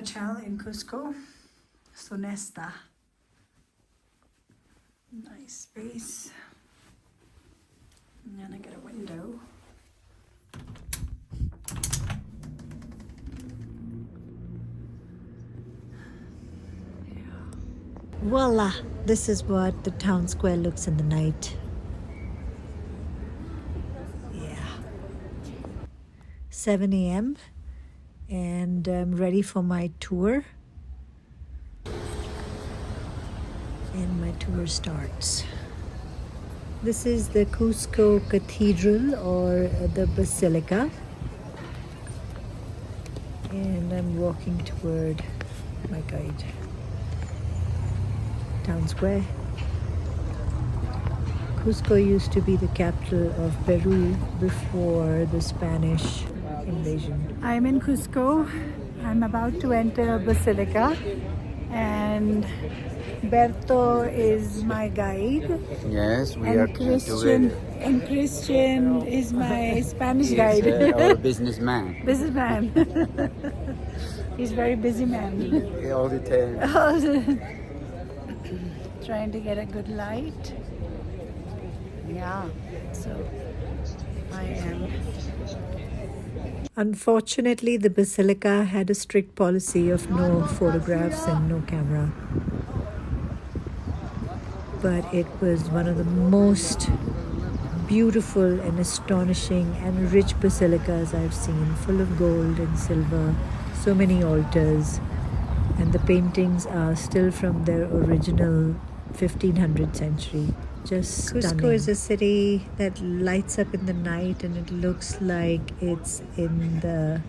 hotel in Cusco, Sonesta. Nice space. And then I get a window. Voila! This is what the town square looks in the night. Yeah. 7 a.m. and I'm ready for my tour. And my tour starts. This is the Cusco Cathedral or the Basilica. And I'm walking toward my guide. Town Square. Cusco used to be the capital of Peru before the Spanish invasion. I'm in Cusco. I'm about to enter Basilica and Berto is my guide. Yes, we And are Christian, together. and Christian is my Spanish He guide. is our businessman. Businessman. He's very busy man. All the time. Trying to get a good light. Yeah, so I am. Unfortunately, the Basilica had a strict policy of no photographs and no camera. But it was one of the most beautiful and astonishing and rich basilicas I've seen, full of gold and silver, so many altars, and the paintings are still from their original 1500 century. Just stunning. Cusco is a city that lights up in the night and it looks like it's in the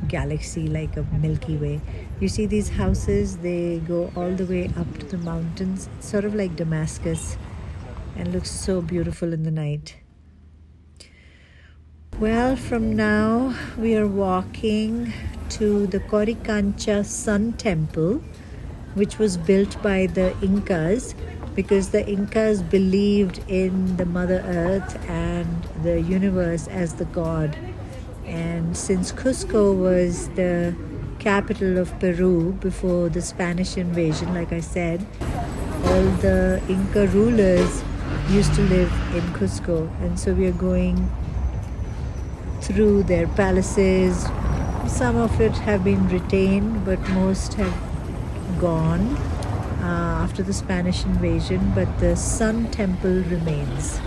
galaxy, like a Milky Way. You see these houses, they go all the way up to the mountains. It's sort of like Damascus and looks so beautiful in the night. Well, from now we are walking to the Coricancha Sun Temple, which was built by the Incas because the Incas believed in the Mother Earth and the universe as the god. And since Cusco was the capital of Peru before the Spanish invasion, like I said, all the Inca rulers used to live in Cusco. And so we are going through their palaces. Some of it have been retained, but most have gone after the Spanish invasion. But the Sun Temple remains.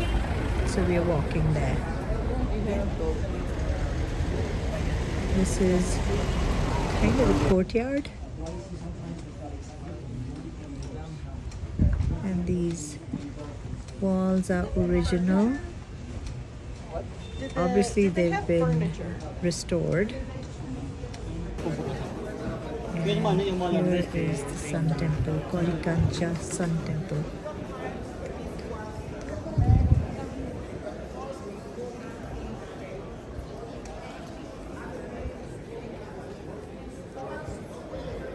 So we are walking there. This is kind of a courtyard. And these walls are original. Obviously they've been restored. And here is the Sun Temple, Coricancha Sun Temple.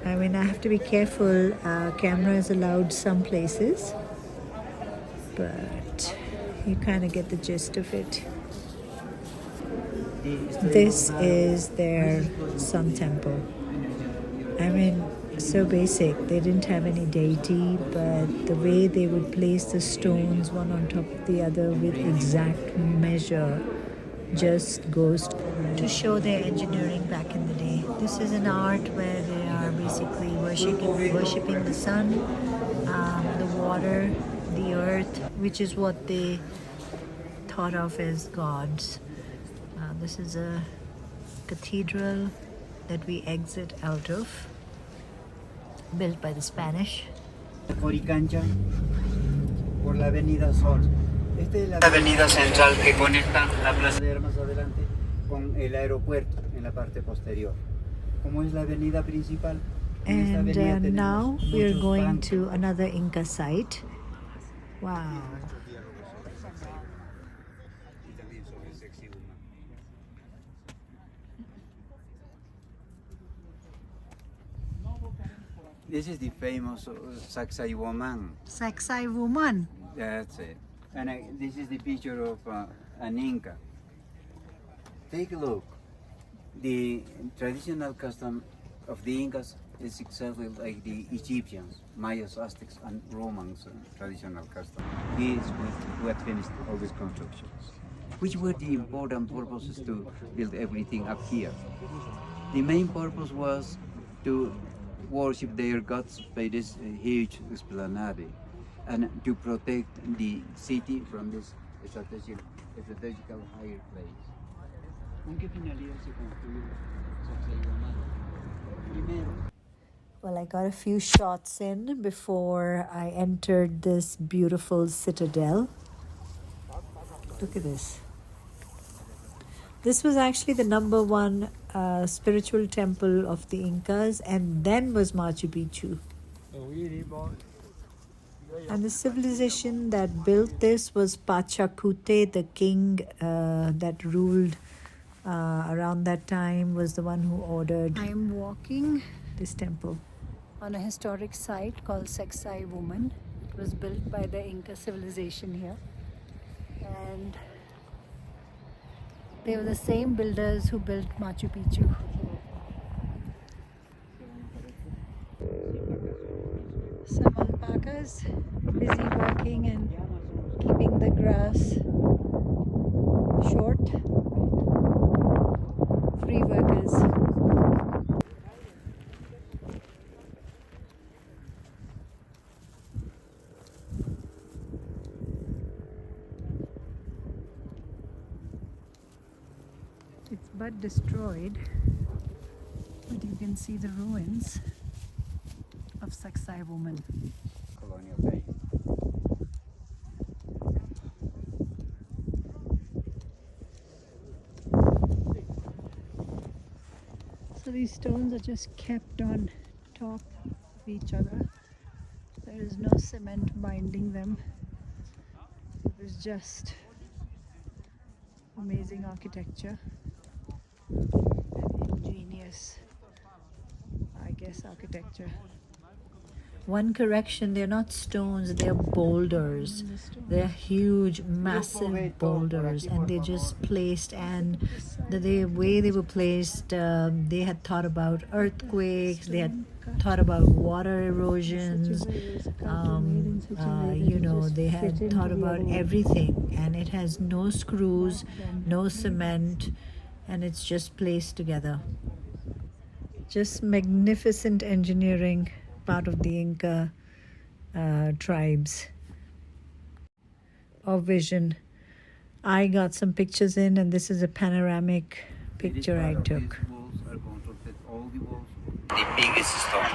I mean, I have to be careful. Camera is allowed some places, but you kind of get the gist of it. This is their Sun Temple. I mean, so basic. They didn't have any deity, but the way they would place the stones one on top of the other with exact measure just goes to show their engineering back in the day. This is an art where they are basically worshipping the sun, the water, the earth, which is what they thought of as gods. This is a cathedral that we exit out of, built by the Spanish. Coricancha por la Avenida Sol. Esta es la avenida central que conecta la plaza de más adelante con el aeropuerto en la parte posterior. Como es la avenida principal. And now we are going to another Inca site. Wow. This is the famous Sacsay woman. Sacsay woman. That's it. And this is the picture of an Inca. Take a look. The traditional custom of the Incas is exactly like the Egyptians, Mayas, Aztecs, and Romans traditional custom. He is who had finished all these constructions. Which were the important purposes to build everything up here? The main purpose was to worship their gods by this huge esplanade and to protect the city from this strategical higher place. ¿Con qué finalidad se construyó Sacsayhuamán? Primero, Well, I got a few shots in before I entered this beautiful citadel. Look at this. This was actually the number one spiritual temple of the Incas, and then was Machu Picchu. And the civilization that built this was Pachacutec, the king that ruled around that time, was the one who ordered. I am walking this temple on a historic site called Sacsayhuamán. It was built by the Inca civilization here, and they were the same builders who built Machu Picchu. Some alpacas busy working and keeping the grass short. Free workers. It's but destroyed, but you can see the ruins of Sacsayhuamán. colonial day. So these stones are just kept on top of each other. There is no cement binding them. It is just amazing architecture and ingenious, I guess, architecture. One correction, they're not stones, they're boulders. They're huge, massive boulders, and they're just placed, and the way they were placed, they had thought about earthquakes, they had thought about water erosions, they had thought about everything, and it has no screws, no cement, and it's just placed together. Just magnificent engineering, part of the Inca tribes of vision. I got some pictures in, and this is a panoramic picture I took. These walls are constructed, all the walls, the biggest stone.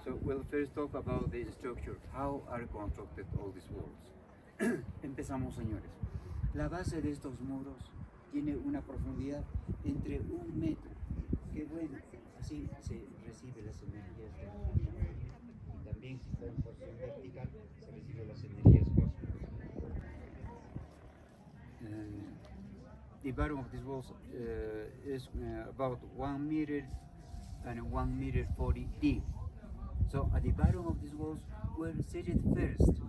So we'll first talk about the structure. How are constructed all these walls? Empezamos, señores. La base de estos muros tiene una profundidad entre 1 metro. Qué bueno, así se recibe las energías de la luz. Y también si está en posición vertical, se recibe las energías cósmicas. The bottom of these walls is about 1 meter and 1 meter 40 deep. So at the bottom of these walls, we're seated first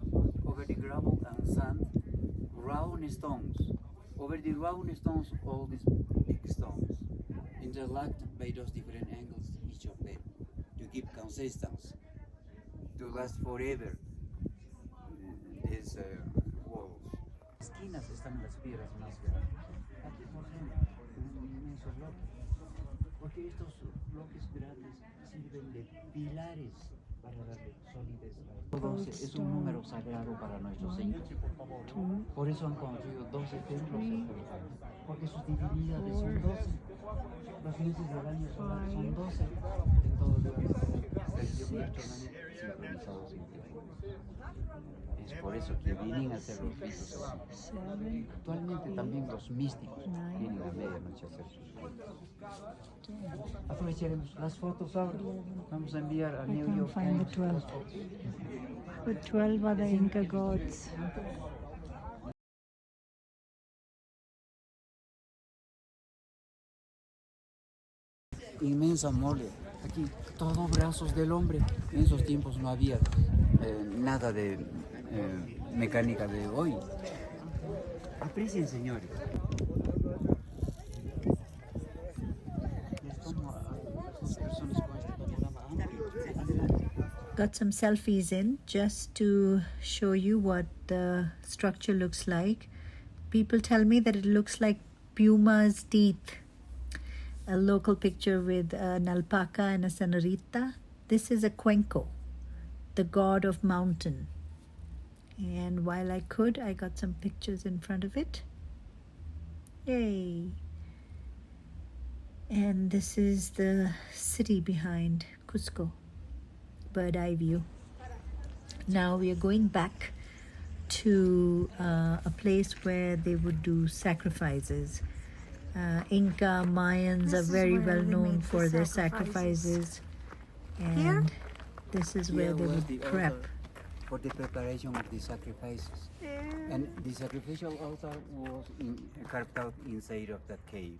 over the gravel and sand, round stones. Over the round stones, all these big stones, interlocked by those different angles, each of them, to keep consistency, to last forever. These walls. Esquinas están las piedras más grandes. Aquí, por ejemplo, un inmenso bloque, porque estos bloques grandes sirven de pilares para darle solidez a esto. 12 es un número sagrado para nuestros incas. Por eso han construido 12 templos en Peru, porque sus divinidades son 12. Los meses del año solar son 12 en todo el mundo. Sincronizados entre ellos. Es por eso que vienen a hacer los ritos. Actualmente también los místicos vienen a medianoche a hacer sus ritos. Aprovecharemos las fotos ahora. Vamos a enviar a New York Times las fotos. The 12 are the Inca gods. Inmensa mole. Aquí todo brazos del hombre. En esos tiempos no había nada de mecánica de hoy. Aprecien, señores. Les tomo got some selfies in just to show you what the structure looks like. People tell me that it looks like puma's teeth. A local picture with an alpaca and a senorita. This is a cuenco, the god of mountain. And while I could, I got some pictures in front of it. Yay! And this is the city behind Cusco, bird eye view. Now we are going back to a place where they would do sacrifices. Inca Mayans are very well known for their sacrifices, and Here? this is where they would prep. For the preparation of the sacrifices. And the sacrificial altar was carved out inside of that cave.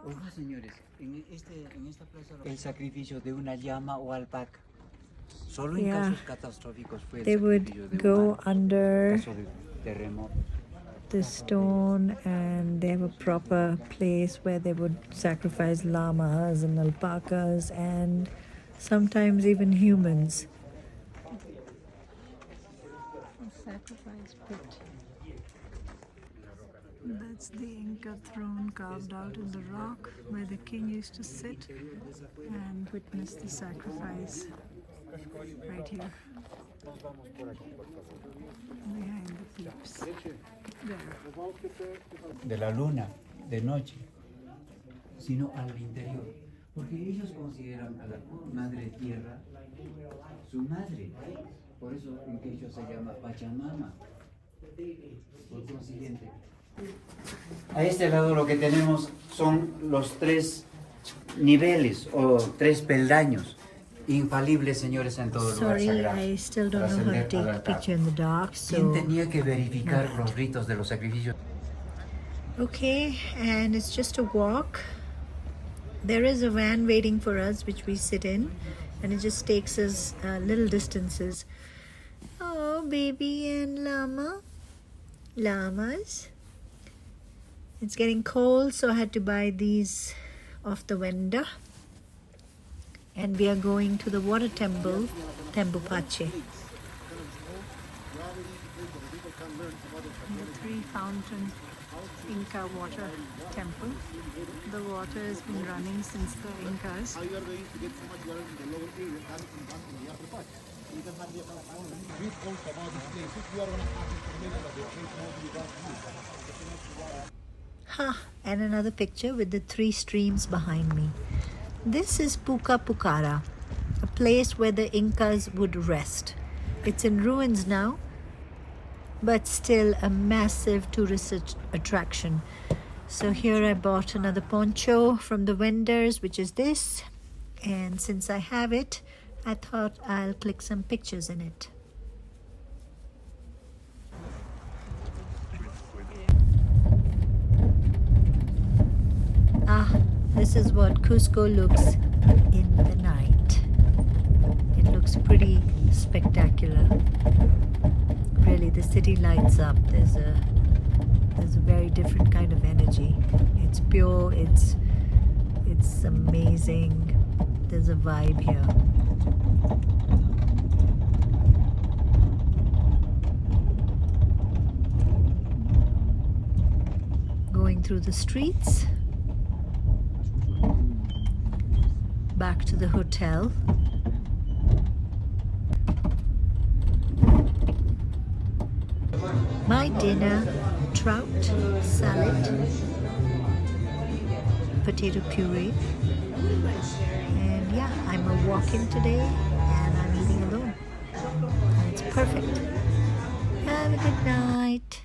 Ojo, señores, en esta plaza el sacrificio de una llama o alpaca. Solo en Yeah. casos catastróficos fue el They would sacrificio de go humano. under Caso de terremoto. the stone, and they have a proper place where they would sacrifice llamas and alpacas and sometimes even humans. Sacrifice pit. That's the Inca throne carved out in the rock where the king used to sit and witness the sacrifice. Right here. Behind the cliffs. There. De la luna, de noche, sino al interior. Porque ellos consideran a la madre tierra su madre. Por eso en que ellos se llama Pachamama. Por consiguiente. A este lado lo que tenemos son los 3 niveles o 3 peldaños infalibles, señores, en todo lugar Sorry, sagrado. I still don't para know how to ascender take al a altar. picture in the dark, ¿Quién so... tenía que verificar los ritos de los sacrificios? Okay, and it's just a walk. There is a van waiting for us, which we sit in, and it just takes us little distances. Oh, baby and llamas. It's getting cold, so I had to buy these off the vendor. And we are going to the water temple, Temple Pache. The 3 fountain Inca water temple. The water has been running since the Incas. And another picture with the 3 streams behind me. This is Pachacutec, a place where the Incas would rest. It's in ruins now, but still a massive tourist attraction. So here I bought another poncho from the vendors, which is this. And since I have it, I thought I'll click some pictures in it. This is what Cusco looks in the night. It looks pretty spectacular. Really, the city lights up. There's a very different kind of energy. It's pure, it's amazing. There's a vibe here. Going through the streets, back to the hotel. My dinner: trout, salad, potato puree, and yeah, I'm a walk-in today and I'm eating alone. And it's perfect. Have a good night.